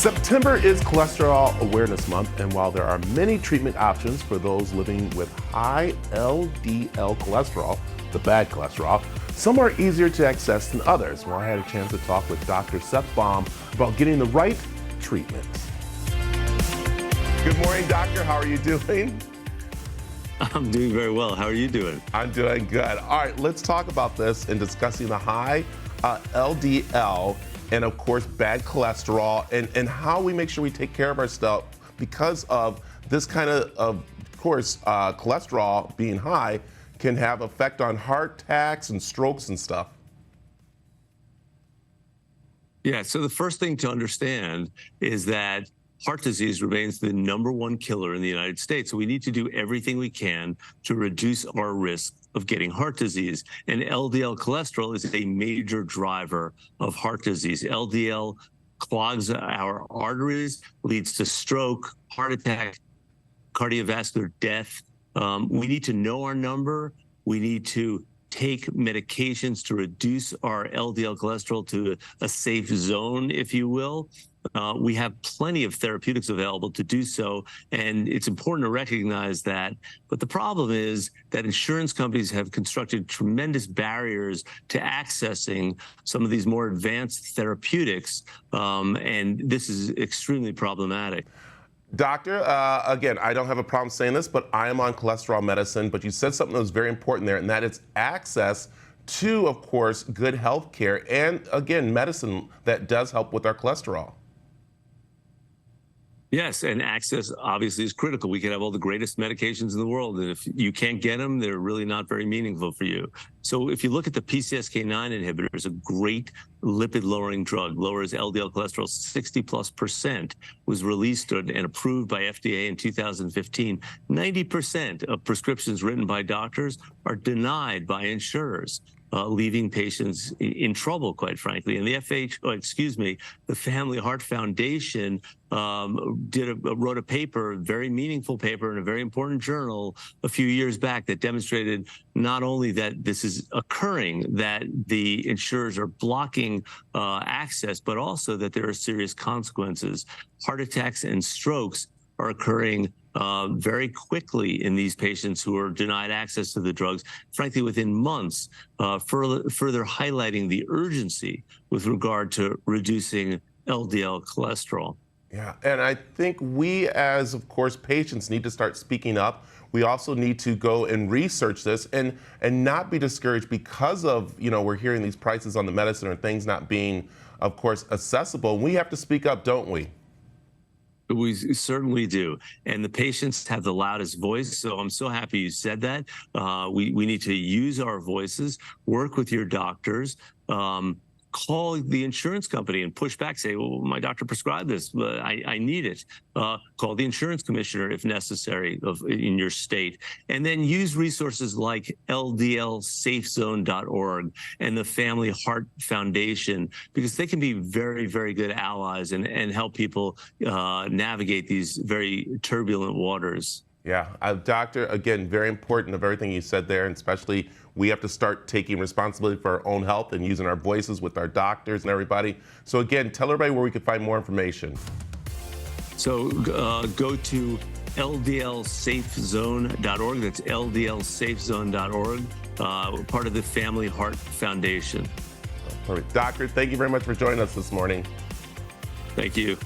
September is Cholesterol Awareness Month, and while there are many treatment options for those living with high LDL cholesterol, the bad cholesterol, some are easier to access than others. Well, I had a chance to talk with Dr. Seth Baum about getting the right treatment. Good morning, doctor. How are you doing? I'm doing very well. How are you doing? I'm doing good. All right, let's talk about this and discussing the high LDL and, of course, bad cholesterol and how we make sure we take care of ourselves because of this kind of course, cholesterol being high can have effect on heart attacks and strokes and stuff. Yeah, so the first thing to understand is that heart disease remains the #1 killer in the United States. So we need to do everything we can to reduce our risk of getting heart disease. And LDL cholesterol is a major driver of heart disease. LDL clogs our arteries, leads to stroke, heart attack, cardiovascular death. We need to know our number. We need to take medications to reduce our LDL cholesterol to a safe zone, if you will. We have plenty of therapeutics available to do so, and it's important to recognize that. But the problem is that insurance companies have constructed tremendous barriers to accessing some of these more advanced therapeutics, and this is extremely problematic. Doctor, again, I don't have a problem saying this, but I am on cholesterol medicine, but you said something that was very important there, and that is access to, of course, good health care and, again, medicine that does help with our cholesterol. Yes, and access obviously is critical. We can have all the greatest medications in the world, and if you can't get them, they're really not very meaningful for you. So if you look at the PCSK9 inhibitors, a great lipid-lowering drug, lowers LDL cholesterol 60+%, was released and approved by FDA in 2015. 90% of prescriptions written by doctors are denied by insurers, leaving patients in trouble, quite frankly. And the the Family Heart Foundation wrote a paper, a very meaningful paper in a very important journal a few years back that demonstrated not only that this is occurring, that the insurers are blocking access, but also that there are serious consequences. Heart attacks and strokes are occurring very quickly in these patients who are denied access to the drugs, frankly, within months, further highlighting the urgency with regard to reducing LDL cholesterol. Yeah, and I think we as, of course, patients need to start speaking up. We also need to go and research this and not be discouraged because of, we're hearing these prices on the medicine or things not being, of course, accessible. We have to speak up, don't we? We certainly do. And the patients have the loudest voice. So I'm so happy you said that. We need to use our voices, work with your doctors, call the insurance company and push back, say, well, my doctor prescribed this, but I need it. Call the insurance commissioner if necessary in your state. And then use resources like ldlsafezone.org and the Family Heart Foundation, because they can be very, very good allies and help people navigate these very turbulent waters. Yeah, doctor, again, very important of everything you said there, and especially we have to start taking responsibility for our own health and using our voices with our doctors and everybody. So again, tell everybody where we can find more information. So go to ldlsafezone.org. That's ldlsafezone.org, part of the Family Heart Foundation. Perfect. Doctor, thank you very much for joining us this morning. Thank you.